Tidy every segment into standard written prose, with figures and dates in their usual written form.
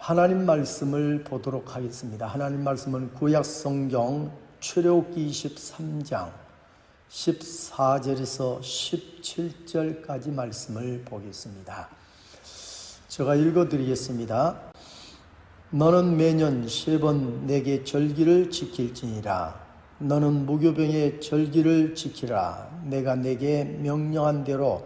하나님 말씀을 보도록 하겠습니다. 하나님 말씀은 구약 성경 출애굽기 23장 14절에서 17절까지 말씀을 보겠습니다. 제가 읽어드리겠습니다. 너는 매년 3번 내게 절기를 지킬지니라. 너는 무교병의 절기를 지키라. 내가 내게 명령한 대로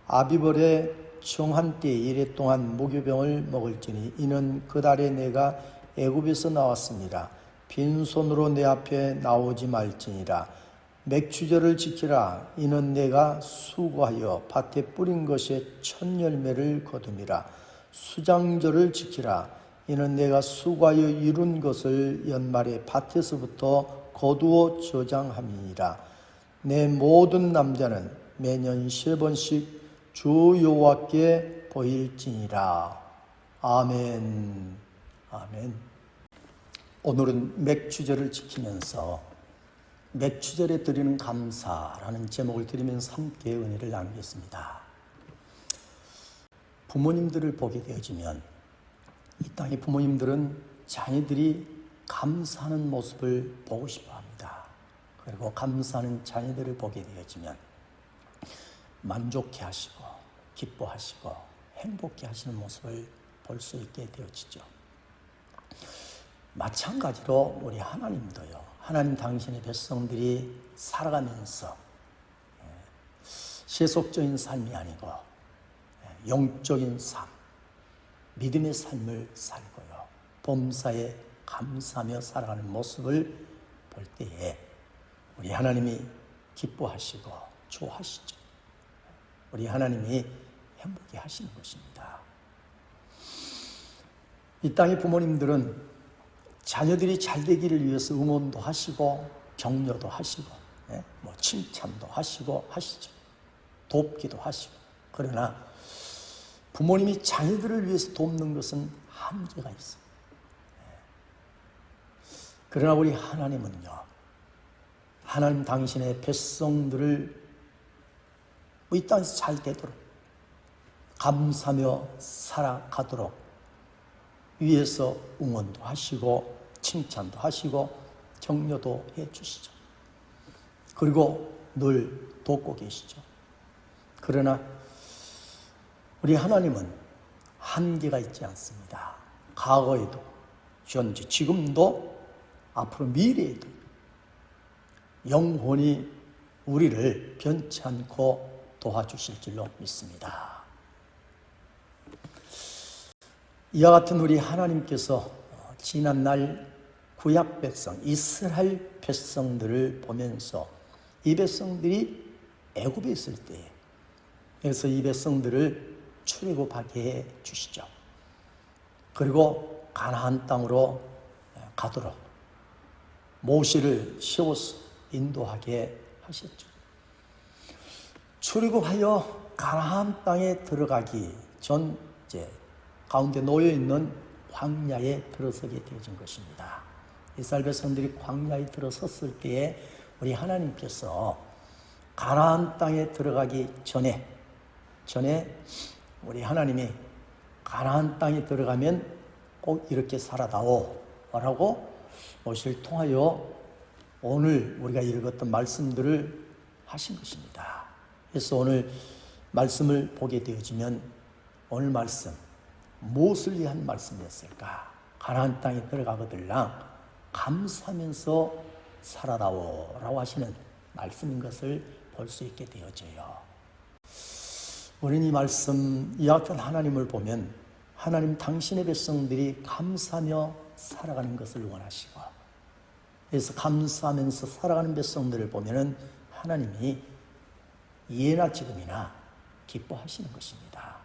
아비벌의 정한 때 이래 동안 무교병을 먹을지니 이는 그 달에 내가 애굽에서 나왔습니다. 빈손으로 내 앞에 나오지 말지니라. 맥추절을 지키라. 이는 내가 수고하여 밭에 뿌린 것에 첫 열매를 거둠이라. 수장절을 지키라. 이는 내가 수고하여 이룬 것을 연말에 밭에서부터 거두어 저장함이니라. 내 모든 남자는 매년 3번씩 주 여호와께 보일지니라. 아멘. 아멘. 오늘은 맥추절을 지키면서 맥추절에 드리는 감사라는 제목을 드리면서 함께 은혜를 나누겠습니다. 부모님들을 보게 되어지면 이 땅의 부모님들은 자녀들이 감사하는 모습을 보고 싶어 합니다. 그리고 감사하는 자녀들을 보게 되어지면 만족해 하시고 기뻐하시고 행복해 하시는 모습을 볼 수 있게 되어지죠. 마찬가지로 우리 하나님도요. 하나님 당신의 백성들이 살아가면서 세속적인 삶이 아니고 영적인 삶, 믿음의 삶을 살고요. 범사에 감사하며 살아가는 모습을 볼 때에 우리 하나님이 기뻐하시고 좋아하시죠. 우리 하나님이 행복해 하시는 것입니다. 이 땅의 부모님들은 자녀들이 잘 되기를 위해서 응원도 하시고 격려도 하시고 칭찬도 하시고 하시죠. 돕기도 하시고. 그러나 부모님이 자녀들을 위해서 돕는 것은 한계가 있어요. 그러나 우리 하나님은요. 하나님 당신의 백성들을 이 땅에서 잘 되도록 감사하며 살아가도록 위해서 응원도 하시고 칭찬도 하시고 격려도 해 주시죠. 그리고 늘 돕고 계시죠. 그러나 우리 하나님은 한계가 있지 않습니다. 과거에도 현재 지금도 앞으로 미래에도 영원히 우리를 변치 않고 도와주실 줄로 믿습니다. 이와 같은 우리 하나님께서 지난날 구약 백성, 이스라엘 백성들을 보면서 이 백성들이 애굽에 있을 때 그래서 이 백성들을 출애굽하게 해 주시죠. 그리고 가나안 땅으로 가도록 모세를 세워서 인도하게 하셨죠. 출애굽하여 가나안 땅에 들어가기 전 이제 가운데 놓여 있는 광야에 들어서게 되어진 것입니다. 이스라엘 백성들이 광야에 들어섰을 때에 우리 하나님께서 가나안 땅에 들어가기 전에 우리 하나님이 가나안 땅에 들어가면 꼭 이렇게 살아다오라고 모세를 통하여 오늘 우리가 읽었던 말씀들을 하신 것입니다. 그래서 오늘 말씀을 보게 되어지면 오늘 말씀 무엇을 위한 말씀이었을까? 가나안 땅에 들어가거들랑 감사하면서 살아다오라고 하시는 말씀인 것을 볼 수 있게 되어져요. 우리는 이 말씀, 이 같은 하나님을 보면 하나님 당신의 백성들이 감사하며 살아가는 것을 원하시고 그래서 감사하면서 살아가는 백성들을 보면은 하나님이 예나 지금이나 기뻐하시는 것입니다.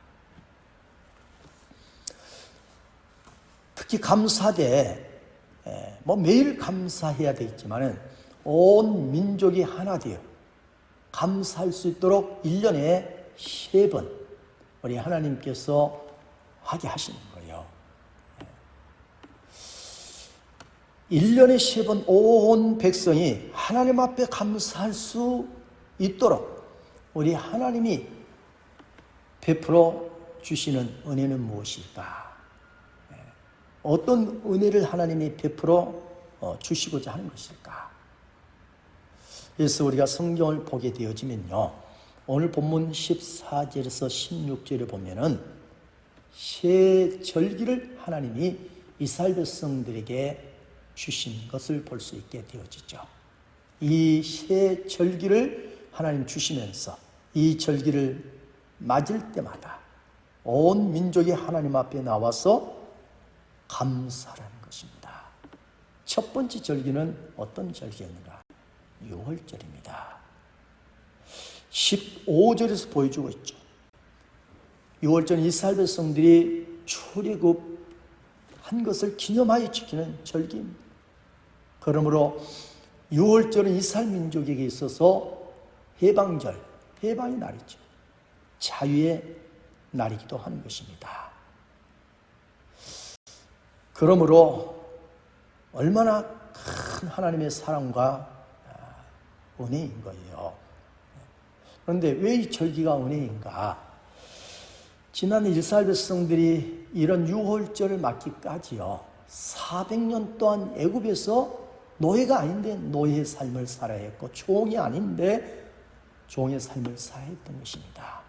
특히 감사되 매일 감사해야 되겠지만은 온 민족이 하나 되어 감사할 수 있도록 1년에 3번 우리 하나님께서 하게 하시는 거예요. 1년에 3번 온 백성이 하나님 앞에 감사할 수 있도록 우리 하나님이 베풀어 주시는 은혜는 무엇일까? 어떤 은혜를 하나님이 베풀어 주시고자 하는 것일까? 그래서 우리가 성경을 보게 되어지면요, 오늘 본문 14절에서 16절에 보면은 새 절기를 하나님이 이스라엘 백성들에게 주신 것을 볼 수 있게 되어지죠. 이 새 절기를 하나님 주시면서 이 절기를 맞을 때마다 온 민족이 하나님 앞에 나와서 감사라는 것입니다. 첫 번째 절기는 어떤 절기였는가? 유월절입니다. 15절에서 보여주고 있죠. 유월절은 이스라엘 백성들이 출애굽한 것을 기념하여 지키는 절기입니다. 그러므로 유월절은 이스라엘 민족에게 있어서 해방절, 해방의 날이죠. 자유의 날이기도 하는 것입니다. 그러므로 얼마나 큰 하나님의 사랑과 은혜인 거예요. 그런데 왜 이 절기가 은혜인가? 지난 이스라엘 백성들이 이런 유월절을 맞기까지요, 400년 동안 애굽에서 노예가 아닌데 노예의 삶을 살아야 했고, 종이 아닌데 종의 삶을 살아야 했던 것입니다.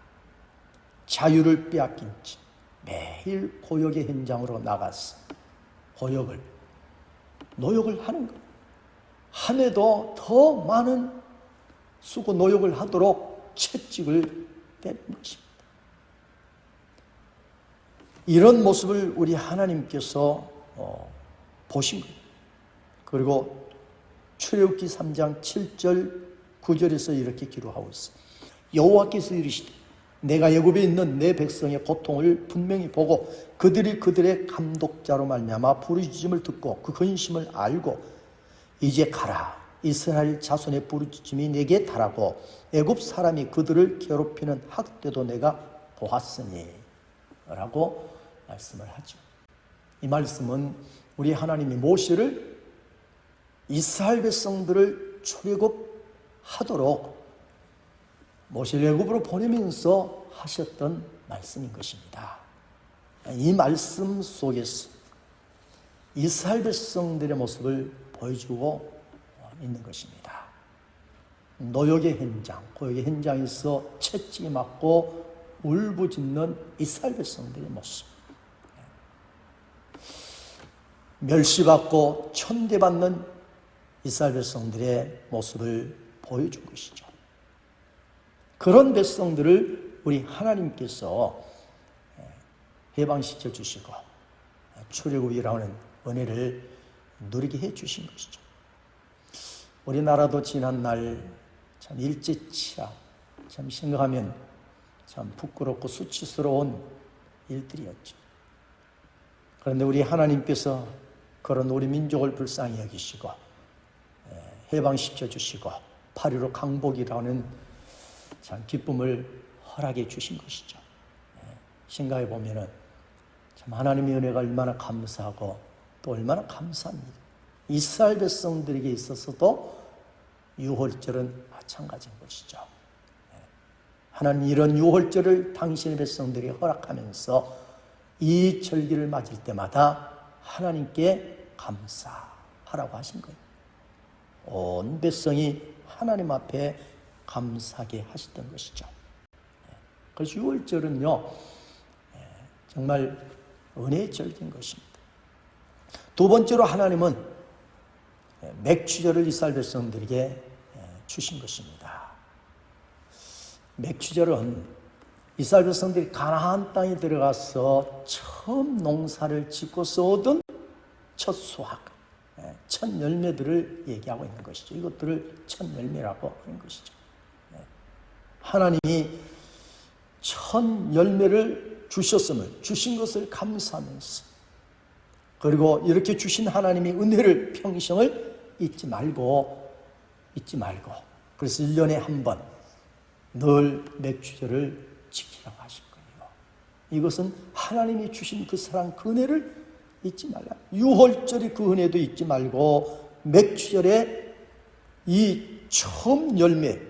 자유를 빼앗긴 채 매일 고역의 현장으로 나가서 노역을 하는 것. 함에도 더 많은 수고 노역을 하도록 채찍을 때리는 것입니다. 이런 모습을 우리 하나님께서 보신 거예요. 그리고 출애굽기 3장 7절 9절에서 이렇게 기록하고 있어요. 여호와께서 이르시되 내가 애굽에 있는 내 백성의 고통을 분명히 보고 그들이 그들의 감독자로 말미암아 부르짖음을 듣고 그 근심을 알고 이제 가라. 이스라엘 자손의 부르짖음이 내게 달하고 애굽 사람이 그들을 괴롭히는 학대도 내가 보았으니 라고 말씀을 하죠. 이 말씀은 우리 하나님이 모세를 이스라엘 백성들을 출애굽하도록 모세를 애굽으로 보내면서 하셨던 말씀인 것입니다. 이 말씀 속에서 이스라엘 백성들의 모습을 보여주고 있는 것입니다. 노역의 현장, 고역의 현장에서 채찍이 맞고 울부짖는 이스라엘 백성들의 모습, 멸시받고 천대받는 이스라엘 백성들의 모습을 보여준 것이죠. 그런 백성들을 우리 하나님께서 해방시켜 주시고 출애굽이라는 은혜를 누리게 해 주신 것이죠. 우리나라도 지난날 참 일제치하, 참 생각하면 참 부끄럽고 수치스러운 일들이었죠. 그런데 우리 하나님께서 그런 우리 민족을 불쌍히 여기시고 해방시켜 주시고 8.15 강복이라는 참 기쁨을 허락해 주신 것이죠. 생각해 보면은 참 하나님의 은혜가 얼마나 감사하고 또 얼마나 감사합니다. 이스라엘 백성들에게 있어서도 유월절은 마찬가지인 것이죠. 하나님 이런 유월절을 당신의 백성들이 허락하면서 이 절기를 맞을 때마다 하나님께 감사하라고 하신 거예요. 온 백성이 하나님 앞에 감사하게 하셨던 것이죠. 그래서 유월절은요, 정말 은혜의 절기인 것입니다. 두 번째로 하나님은 맥추절을 이스라엘 백성들에게 주신 것입니다. 맥추절은 이스라엘 백성들이 가나안 땅에 들어가서 처음 농사를 짓고서 얻은 첫 수확, 첫 열매들을 얘기하고 있는 것이죠. 이것들을 첫 열매라고 하는 것이죠. 하나님이 첫 열매를 주신 것을 감사하면서, 그리고 이렇게 주신 하나님의 은혜를 평생을 잊지 말고 그래서 1년에 한 번 늘 맥추절을 지키라고 하실 거예요. 이것은 하나님이 주신 그 사랑, 그 은혜를 잊지 말라. 유월절의 그 은혜도 잊지 말고 맥추절에 이 처음 열매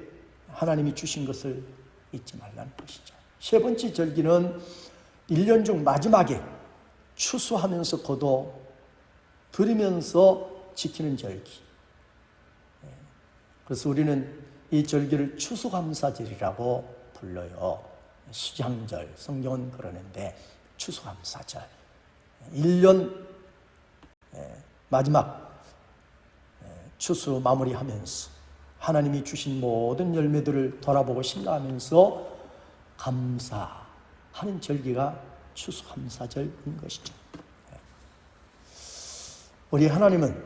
하나님이 주신 것을 잊지 말라는 것이죠. 세 번째 절기는 1년 중 마지막에 추수하면서 거둬 드리면서 지키는 절기. 그래서 우리는 이 절기를 추수감사절이라고 불러요. 수장절, 성경은 그러는데 추수감사절. 1년 마지막 추수 마무리하면서 하나님이 주신 모든 열매들을 돌아보고 신뢰하면서 감사하는 절기가 추수감사절인 것이죠. 우리 하나님은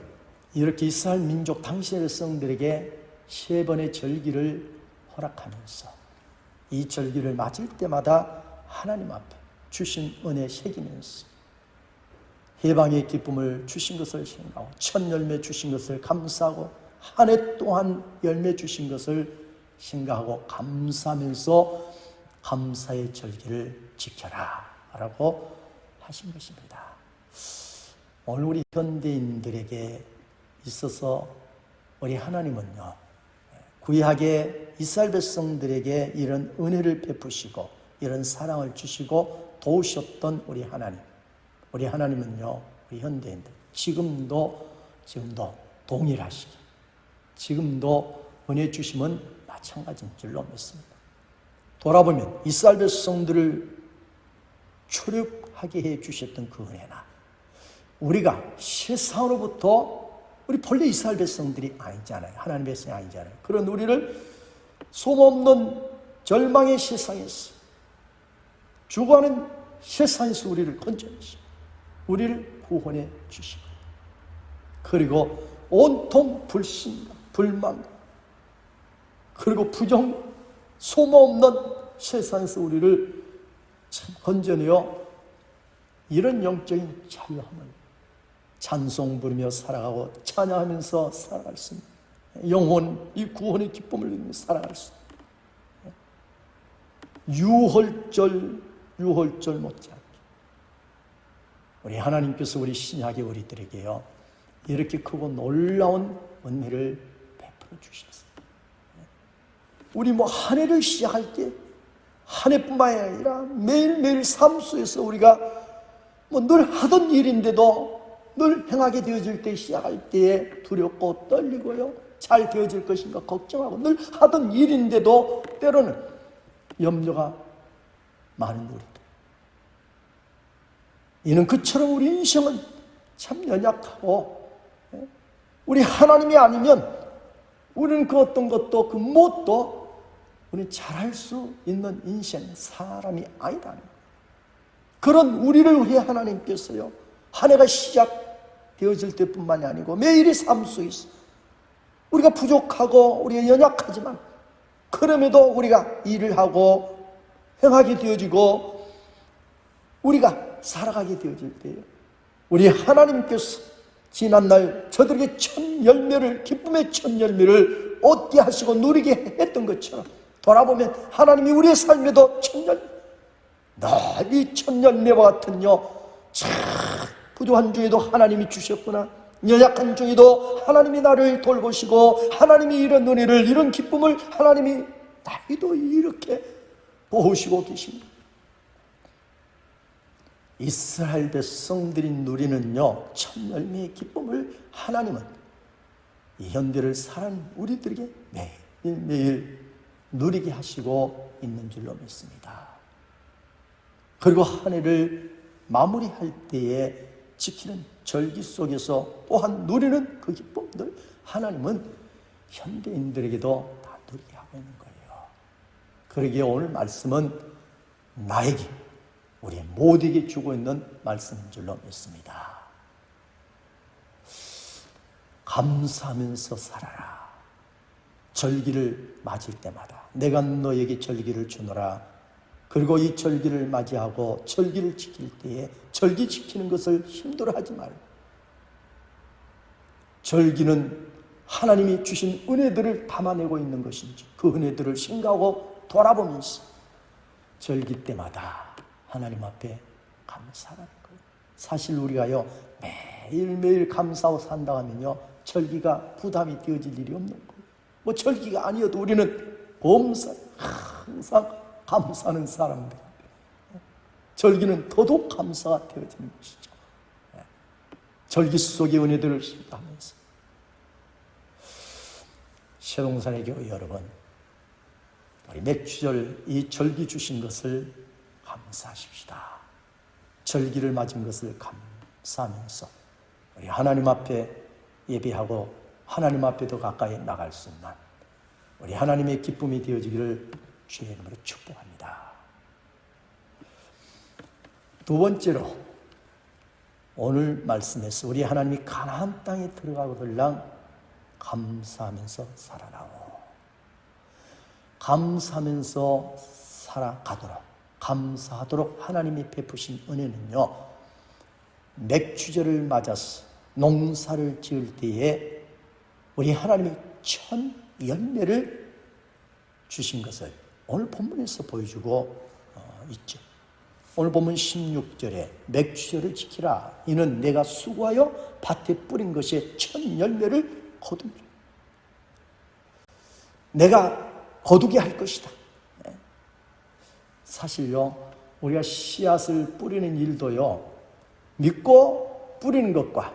이렇게 이스라엘 민족 당시의 백성들에게 3번의 절기를 허락하면서 이 절기를 맞을 때마다 하나님 앞에 주신 은혜 새기면서 해방의 기쁨을 주신 것을 생각하고 첫 열매 주신 것을 감사하고 한 해 동안 열매 주신 것을 생각하고 감사하면서 감사의 절기를 지켜라 라고 하신 것입니다. 오늘 우리 현대인들에게 있어서 우리 하나님은요, 구약의 이스라엘 백성들에게 이런 은혜를 베푸시고 이런 사랑을 주시고 도우셨던 우리 하나님은요, 우리 현대인들 지금도 동일하시기, 지금도 은혜 주심은 마찬가지인 줄로 믿습니다. 돌아보면 이스라엘 백성들을 출육하게 해 주셨던 그 은혜나 우리가 세상으로부터 우리 본래 이스라엘 백성들이 아니잖아요. 하나님의 백성이 아니잖아요. 그런 우리를 소망없는 절망의 세상에서 죽어가는 세상에서 우리를 건져내시고 우리를 구원해 주시고 그리고 온통 불신과 불만 그리고 부정 소망없는 세상에서 우리를 참 건져내어 이런 영적인 자유함을 찬송 부르며 살아가고 찬양하면서 살아갈 수 있는 영혼, 이 구원의 기쁨을 누리며 살아갈 수 있는 유월절 못지않게 우리 하나님께서 우리 신약의 우리들에게요 이렇게 크고 놀라운 은혜를 베풀어 주셨어요. 우리 한 해를 시작할 때 한 해뿐만이 아니라 매일매일 삶 속에서 우리가 늘 하던 일인데도 늘 행하게 되어질 때 시작할 때에 두렵고 떨리고요. 잘 되어질 것인가 걱정하고 늘 하던 일인데도 때로는 염려가 많은 우리들. 이는 그처럼 우리 인생은 참 연약하고 우리 하나님이 아니면 우리는 그 어떤 것도 그 무엇도 우리는 잘할 수 있는 인생 사람이 아니라는 거예요. 그런 우리를 위해 하나님께서요 한 해가 시작되어질 때뿐만이 아니고 매일의 삶 속에서 우리가 부족하고 우리가 연약하지만 그럼에도 우리가 일을 하고 행하게 되어지고 우리가 살아가게 되어질 때에 우리 하나님께서 지난날 저들에게 첫 열매를 기쁨의 첫 열매를 얻게 하시고 누리게 했던 것처럼 돌아보면 하나님이 우리의 삶에도 첫 열매 이 첫 열매와 같은요 참 부족한 중에도 하나님이 주셨구나 연약한 중에도 하나님이 나를 돌보시고 하나님이 이런 은혜를 이런 기쁨을 하나님이 나이도 이렇게 보시고 계십니다. 이스라엘 백성들이 누리는요 첫 열매의 기쁨을 하나님은 이 현대를 살아가는 우리들에게 매일매일 누리게 하시고 있는 줄로 믿습니다. 그리고 한 해를 마무리할 때에 지키는 절기 속에서 또한 누리는 그 기쁨들 하나님은 현대인들에게도 다 누리게 하고 있는 거예요. 그러기에 오늘 말씀은 나에게 우리 모두에게 주고 있는 말씀인 줄로 믿습니다. 감사하면서 살아라. 절기를 맞을 때마다 내가 너에게 절기를 주노라. 그리고 이 절기를 맞이하고 절기를 지킬 때에 절기 지키는 것을 힘들어하지 말고 절기는 하나님이 주신 은혜들을 담아내고 있는 것인지 그 은혜들을 생각하고 돌아보면서 절기 때마다 하나님 앞에 감사하는 거예요. 사실 우리가요 매일매일 감사하고 산다 하면요 절기가 부담이 되어질 일이 없는 거예요. 절기가 아니어도 우리는 범사 항상 감사하는 사람들. 절기는 더더욱 감사가 되어지는 것이죠. 절기 속의 은혜들을 심도하면서 쇠동산의 교회 여러분, 우리 맥주절 이 절기 주신 것을 감사하십시다. 절기를 맞은 것을 감사하면서 우리 하나님 앞에 예배하고 하나님 앞에 더 가까이 나갈 수 있는 우리 하나님의 기쁨이 되어지기를 주의 이름으로 축복합니다. 두 번째로 오늘 말씀에서 우리 하나님이 가나안 땅에 들어가거들랑 감사하면서 살아나오. 감사하면서 살아가도록, 감사하도록 하나님이 베푸신 은혜는요, 맥주절을 맞아서 농사를 지을 때에 우리 하나님이 첫 열매를 주신 것을 오늘 본문에서 보여주고 있죠. 오늘 본문 16절에 맥주절을 지키라. 이는 내가 수고하여 밭에 뿌린 것의 첫 열매를 거두리라. 내가 거두게 할 것이다. 사실요, 우리가 씨앗을 뿌리는 일도요, 믿고 뿌리는 것과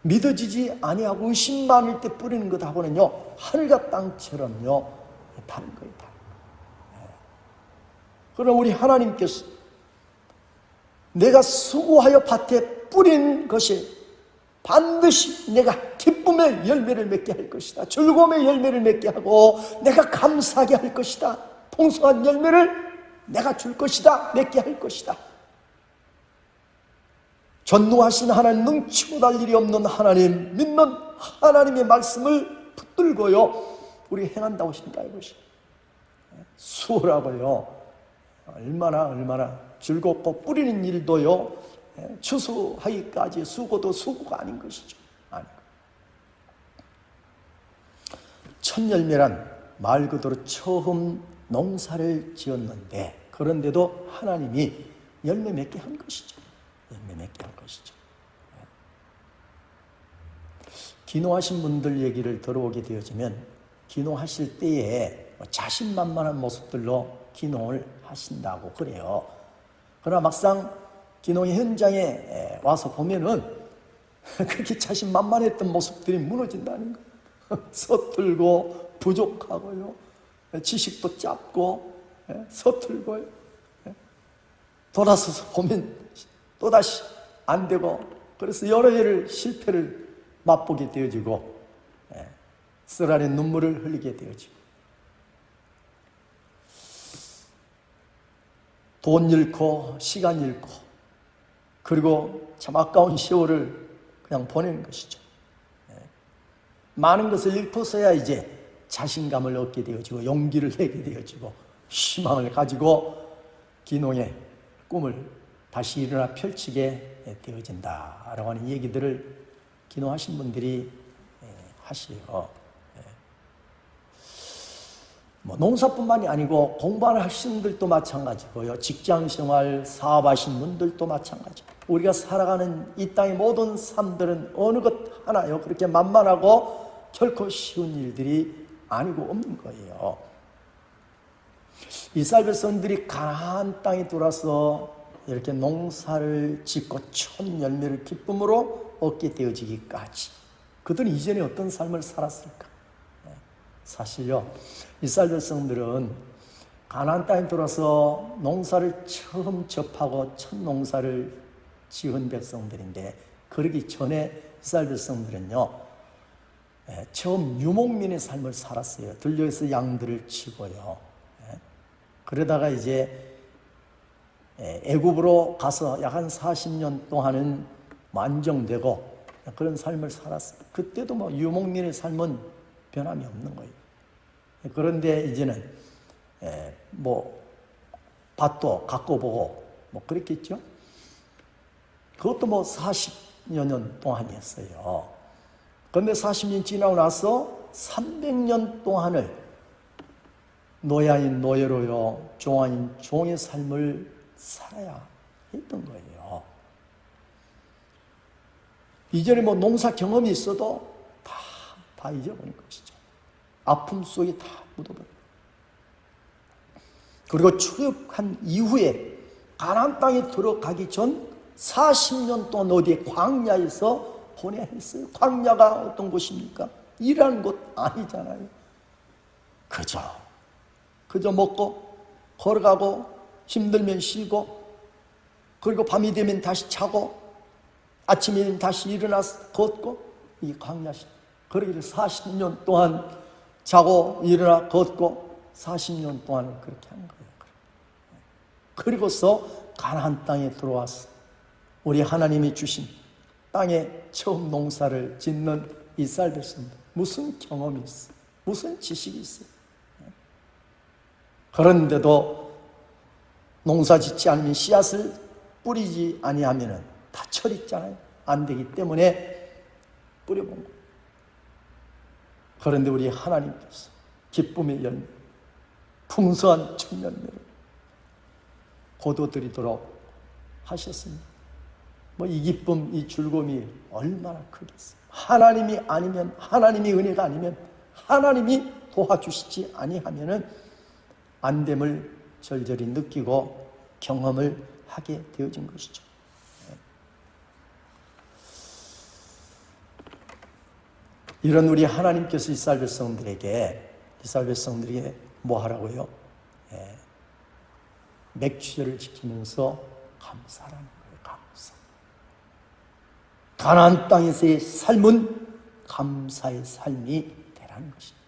믿어지지 아니하고 의심 많을 때 뿌리는 것하고는요, 하늘과 땅처럼요 다른 거예요. 그럼 우리 하나님께서 내가 수고하여 밭에 뿌린 것이 반드시 내가 기쁨의 열매를 맺게 할 것이다. 즐거움의 열매를 맺게 하고 내가 감사하게 할 것이다. 풍성한 열매를 내가 줄 것이다. 맺게 할 것이다. 전능하신 하나님, 능치고 날 일이 없는 하나님, 믿는 하나님의 말씀을 붙들고요 우리 행한다고 하신다. 이것이 수고라고요, 얼마나 즐겁고 뿌리는 일도요 추수하기까지 수고도 수고가 아닌 것이죠. 첫 열매란 말 그대로 처음 농사를 지었는데, 그런데도 하나님이 열매 맺게 한 것이죠. 열매 맺게 한 것이죠. 기노하신 분들 얘기를 들어오게 되어지면 기노하실 때에 자신만만한 모습들로 기노를 하신다고 그래요. 그러나 막상 기노의 현장에 와서 보면은 그렇게 자신만만했던 모습들이 무너진다는 거예요. 서툴고 부족하고요, 지식도 짧고 서툴고요, 돌아서서 보면 또다시 안 되고, 그래서 여러 해를 실패를 맛보게 되어지고 쓰라린 눈물을 흘리게 되어지고, 돈 잃고 시간 잃고, 그리고 참 아까운 세월을 그냥 보내는 것이죠. 많은 것을 잃고서야 이제 자신감을 얻게 되어지고 용기를 내게 되어지고 희망을 가지고 기농의 꿈을 다시 일어나 펼치게 되어진다라고 하는 얘기들을 기노하신 분들이 하시요. 뭐 농사뿐만이 아니고 공부하시는 분들도 마찬가지고요, 직장생활, 사업하시는 분들도 마찬가지고, 우리가 살아가는 이 땅의 모든 삶들은 어느 것 하나요 그렇게 만만하고 결코 쉬운 일들이 아니고 없는 거예요. 이스라엘 백성들이 가나안 땅에 들어와서 이렇게 농사를 짓고 첫 열매를 기쁨으로 얻게 되어지기까지 그들은 이전에 어떤 삶을 살았을까? 사실요, 이스라엘 백성들은 가나안 땅에 들어서 농사를 처음 접하고 첫 농사를 지은 백성들인데, 그러기 전에 이스라엘 백성들은요 처음 유목민의 삶을 살았어요. 들려서 양들을 치고요. 그러다가 이제 애굽으로 가서 약 한 40년 동안은 안정되고 그런 삶을 살았어요. 그때도 뭐 유목민의 삶은 변함이 없는 거예요. 그런데 이제는 뭐 밭도 갖고 보고 뭐 그랬겠죠. 그것도 뭐 40여 년 동안이었어요. 그런데 40년 지나고 나서 300년 동안을 노예인 노예로요, 종아인 종의 삶을 살아야 했던 거예요. 이전에 뭐 농사 경험이 있어도 다 잊어버린 것이죠. 아픔 속에 다 묻어버린. 그리고 출애굽한 이후에 가나안 땅에 들어가기 전 40년 동안 어디에 광야에서 보내야 했어요. 광야가 어떤 곳입니까? 일하는 곳 아니잖아요. 그저 먹고 걸어가고 힘들면 쉬고 그리고 밤이 되면 다시 자고 아침이 되면 다시 일어나서 걷고 이 광야시. 그러기를 40년 동안 자고 일어나 걷고 40년 동안 그렇게 한 거예요. 그리고서 가나안 땅에 들어와서 우리 하나님이 주신 땅에 처음 농사를 짓는 이스라엘 백성들 무슨 경험이 있어? 무슨 지식이 있어? 그런데도 농사 짓지 않으면 씨앗을 뿌리지 아니하면 다 철있잖아요. 안 되기 때문에 뿌려본 거예요. 그런데 우리 하나님께서 기쁨의 열매, 풍성한 천년매를 거둬들이도록 하셨습니다. 이 기쁨, 이 즐거움이 얼마나 크겠어요. 하나님이 아니면, 하나님이 은혜가 아니면, 하나님이 도와주시지 아니하면은 안 됨을 절절히 느끼고 경험을 하게 되어진 것이죠. 이런 우리 하나님께서 이스라엘 백성들에게 뭐 하라고요? 맥주제를 지키면서 감사라는 거예요. 감사. 가나안 땅에서의 삶은 감사의 삶이 되라는 것입니다.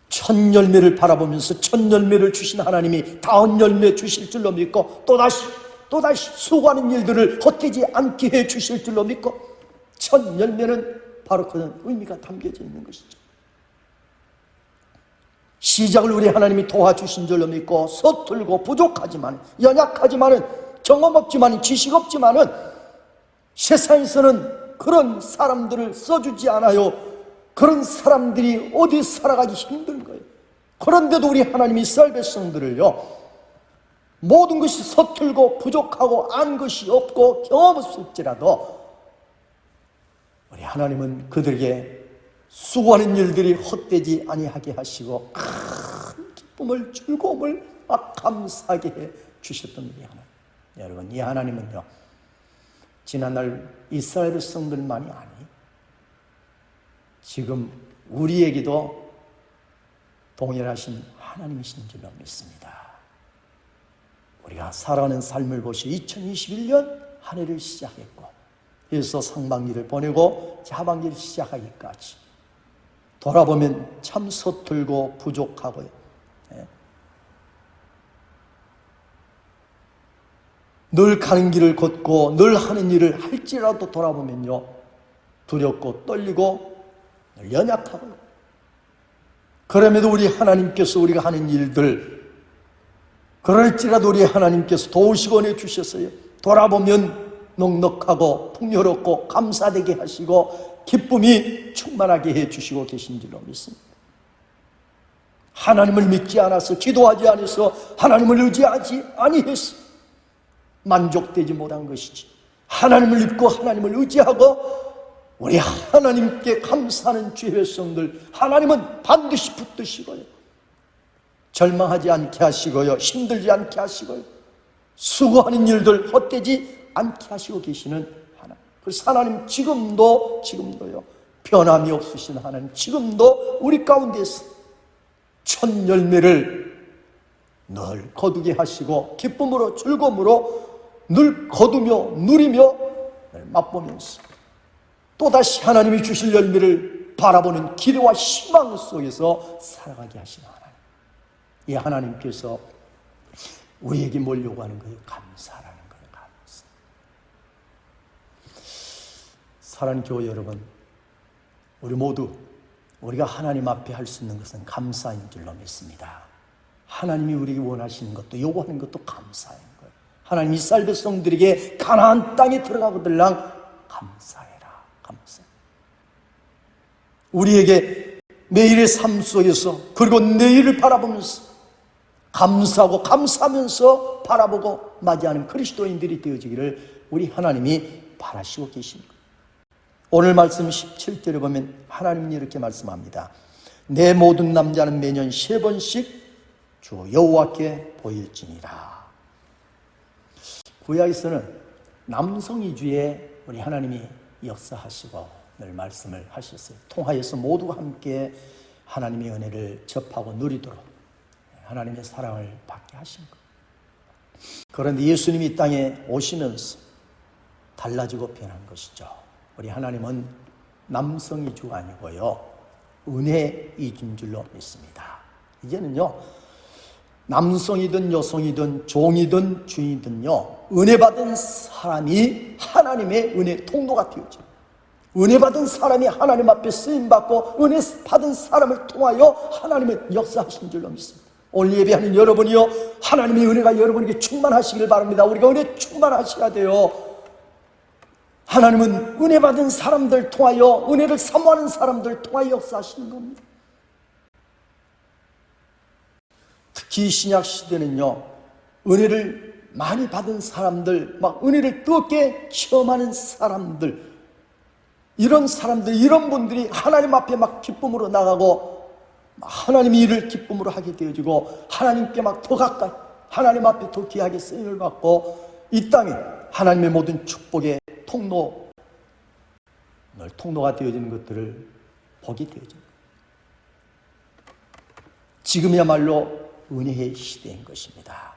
첫 열매를 바라보면서 첫 열매를 주신 하나님이 다음 열매 주실 줄로 믿고 또다시 수고하는 일들을 헛되지 않게 해 주실 줄로 믿고 첫 열매는 바로 그런 의미가 담겨져 있는 것이죠. 시작을 우리 하나님이 도와주신 줄로 믿고 서툴고 부족하지만 연약하지만은 경험 없지만 지식 없지만은 세상에서는 그런 사람들을 써주지 않아요. 그런 사람들이 어디 살아가기 힘든 거예요. 그런데도 우리 하나님이 이스라엘 백성들을요, 모든 것이 서툴고 부족하고 안 것이 없고 경험 없을지라도 우리 하나님은 그들에게 수고하는 일들이 헛되지 아니하게 하시고 큰 기쁨을 즐거움을 막 감사하게 해 주셨던 우리 하나님. 여러분, 이 하나님은요, 지난날 이스라엘 백성들만이 아니 지금 우리에게도 동일하신 하나님이신 줄로 믿습니다. 우리가 살아가는 삶을 보시 2021년 한 해를 시작했고 그래서 상반기를 보내고 하반기를 시작하기까지 돌아보면 참 서툴고 부족하고요. 늘 가는 길을 걷고 늘 하는 일을 할지라도 돌아보면요, 두렵고 떨리고 연약하고요. 그럼에도 우리 하나님께서 우리가 하는 일들, 그럴지라도 우리 하나님께서 도우시고 은혜 주셨어요. 돌아보면 넉넉하고 풍요롭고 감사되게 하시고 기쁨이 충만하게 해주시고 계신 줄로 믿습니다. 하나님을 믿지 않아서, 기도하지 않아서, 하나님을 의지하지 아니해서 만족되지 못한 것이지, 하나님을 믿고 하나님을 의지하고 우리 하나님께 감사하는 주의 백성들, 하나님은 반드시 붙드시고요, 절망하지 않게 하시고요, 힘들지 않게 하시고요, 수고하는 일들 헛되지 않게 하시고 계시는 하나님. 그래서 하나님 지금도요, 변함이 없으신 하나님, 지금도 우리 가운데서 첫 열매를 늘 거두게 하시고 기쁨으로 즐거움으로 늘 거두며 누리며 늘 맛보면서 또다시 하나님이 주실 열매를 바라보는 기대와 희망 속에서 살아가게 하시는 하나님. 이 하나님께서 우리에게 뭘 요구하는 거예요? 감사라는 거예요. 감사. 사랑하는 교회 여러분, 우리 모두 우리가 하나님 앞에 할 수 있는 것은 감사인 줄로 믿습니다. 하나님이 우리에게 원하시는 것도 요구하는 것도 감사인 거예요. 하나님이 이스라엘 백성들에게 가나안 땅에 들어가거들랑 감사해라. 감사. 우리에게 매일의 삶 속에서 그리고 내일을 바라보면서 감사하고 감사하면서 바라보고 맞이하는 그리스도인들이 되어지기를 우리 하나님이 바라시고 계십니다. 오늘 말씀 17절에 보면 하나님이 이렇게 말씀합니다. 내 모든 남자는 매년 3번씩 주 여호와께 보일지니라. 구약에서는 남성 위주의 우리 하나님이 역사하시고 늘 말씀을 하셨어요. 통하여서 모두가 함께 하나님의 은혜를 접하고 누리도록 하나님의 사랑을 받게 하신 것. 그런데 예수님이 이 땅에 오시면서 달라지고 변한 것이죠. 우리 하나님은 남성 위주가 아니고요, 은혜 위주인 줄로 믿습니다. 이제는요, 남성이든 여성이든 종이든 주인이든요, 은혜 받은 사람이 하나님의 은혜 통로가 되어져. 은혜 받은 사람이 하나님 앞에 쓰임받고 은혜 받은 사람을 통하여 하나님의 역사하신 줄로 믿습니다. 오늘 예배하는 여러분이요, 하나님의 은혜가 여러분에게 충만하시길 바랍니다. 우리가 은혜 충만하셔야 돼요. 하나님은 은혜 받은 사람들 통하여, 은혜를 사모하는 사람들 통하여 역사하시는 겁니다. 특히 신약 시대는요, 은혜를 많이 받은 사람들, 막 은혜를 뜨겁게 체험하는 사람들, 이런 사람들, 이런 분들이 하나님 앞에 막 기쁨으로 나가고 하나님의 일을 기쁨으로 하게 되어지고 하나님께 막 더 가까이, 하나님 앞에 더 귀하게 쓰임을 받고 이 땅에 하나님의 모든 축복의 통로, 늘 통로가 되어지는 것들을 보게 되어집니다. 지금이야말로 은혜의 시대인 것입니다.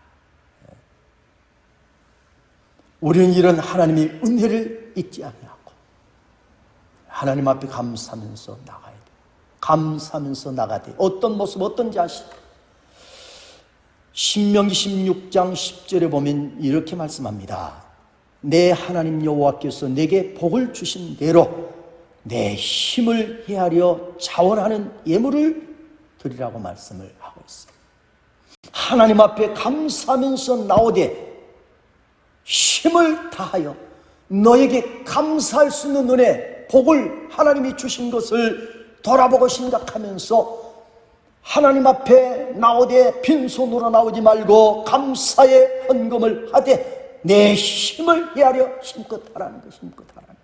우리는 이런 하나님의 은혜를 잊지 아니하고 하나님 앞에 감사하면서 나가야 돼요. 감사하면서 나가야 돼요. 어떤 모습, 어떤지 아시죠? 신명기 16장 10절에 보면 이렇게 말씀합니다. 내 하나님 여호와께서 내게 복을 주신 대로 내 힘을 헤아려 자원하는 예물을 드리라고 말씀을 하고 있습니다. 하나님 앞에 감사하면서 나오되 힘을 다하여 너에게 감사할 수 있는 은혜, 복을 하나님이 주신 것을 돌아보고 생각하면서 하나님 앞에 나오되 빈손으로 나오지 말고 감사의 헌금을 하되 내 힘을 헤아려 힘껏 하라는 것, 힘껏 하라는 것.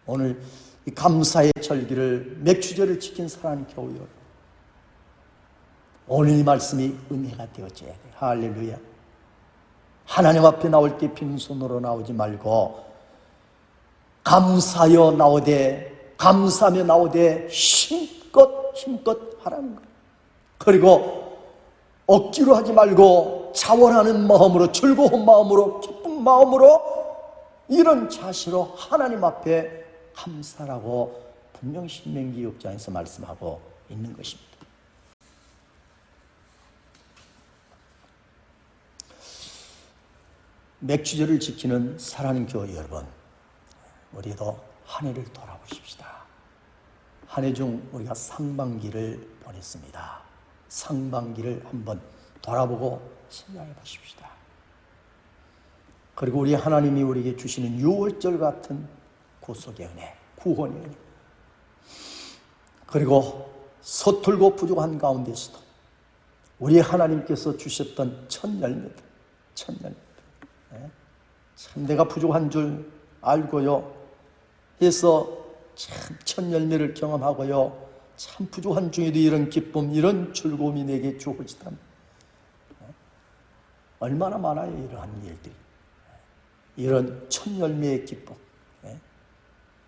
오늘 이 감사의 절기를, 맥주절을 지킨 사랑하는 교회 여러분, 오늘 이 말씀이 은혜가 되어져야 돼요. 할렐루야. 하나님 앞에 나올 때 빈손으로 나오지 말고 감사하여 나오되, 감사하며 나오되 힘껏 하라는 거예요. 그리고 억지로 하지 말고 자원하는 마음으로, 즐거운 마음으로, 기쁜 마음으로, 이런 자세로 하나님 앞에 감사라고 분명 신명기 6장에서 말씀하고 있는 것입니다. 맥주절을 지키는 사랑하는 교회 여러분, 우리도 한 해를 돌아보십시다. 한 해 중 우리가 상반기를 보냈습니다. 상반기를 한번 돌아보고 생각해 보십시다. 그리고 우리 하나님이 우리에게 주시는 6월절 같은 구속의 은혜, 구원의 은혜, 그리고 서툴고 부족한 가운데서도 우리 하나님께서 주셨던 첫 열매들, 참 내가 부족한 줄 알고요 해서 참 첫 열매를 경험하고요, 참 부족한 중에도 이런 기쁨, 이런 즐거움이 내게 주어지다니 얼마나 많아요. 이러한 일들이, 이런 첫 열매의 기쁨,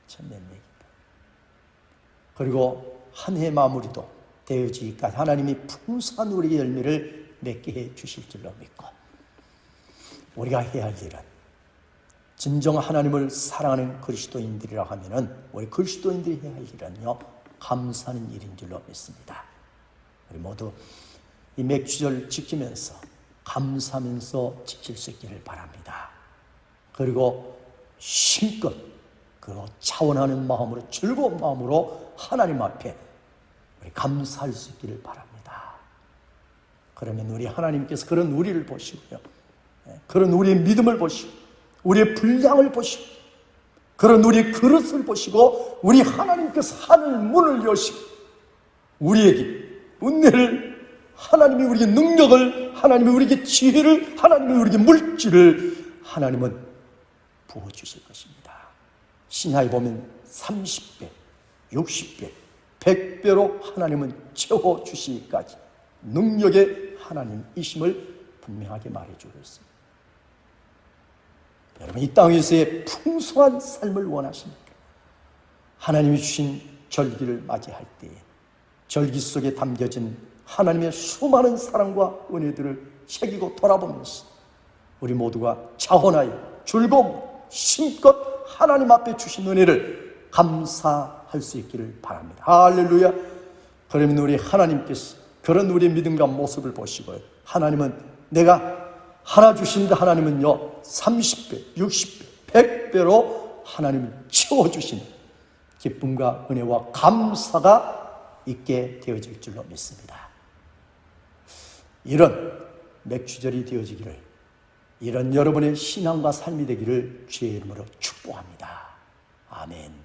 첫 열매의 기쁨. 그리고 한 해 마무리도 되어지기까지 하나님이 풍성한 우리의 열매를 맺게 해 주실 줄로 믿고, 우리가 해야 할 일은, 진정 하나님을 사랑하는 그리스도인들이라 하면은 우리 그리스도인들이 해야 할 일은요, 감사하는 일인 줄로 믿습니다. 우리 모두 이 맥주절 지키면서 감사하면서 지킬 수 있기를 바랍니다. 그리고 힘껏, 그리고 차원하는 마음으로, 즐거운 마음으로 하나님 앞에 우리 감사할 수 있기를 바랍니다. 그러면 우리 하나님께서 그런 우리를 보시고요, 그런 우리의 믿음을 보시고, 우리의 분량을 보시고, 그런 우리의 그릇을 보시고, 우리 하나님께서 하늘 문을 여시고 우리에게 은혜를, 하나님이 우리에게 능력을, 하나님이 우리에게 지혜를, 하나님이 우리에게 물질을 하나님은 부어주실 것입니다. 신약에 보면 30배, 60배, 100배로 하나님은 채워주시기까지 능력의 하나님이심을 분명하게 말해주고 있습니다. 여러분, 이 땅에서의 풍성한 삶을 원하십니까? 하나님이 주신 절기를 맞이할 때에 절기 속에 담겨진 하나님의 수많은 사랑과 은혜들을 새기고 돌아보면서 우리 모두가 자원하여 즐거움, 심껏 하나님 앞에 주신 은혜를 감사할 수 있기를 바랍니다. 할렐루야. 그러면 우리 하나님께서 그런 우리의 믿음과 모습을 보시고요, 하나님은 내가 하나 주신데 하나님은요 30배, 60배, 100배로 하나님을 채워주시는 기쁨과 은혜와 감사가 있게 되어질 줄로 믿습니다. 이런 맥주절이 되어지기를, 이런 여러분의 신앙과 삶이 되기를 주의 이름으로 축복합니다. 아멘.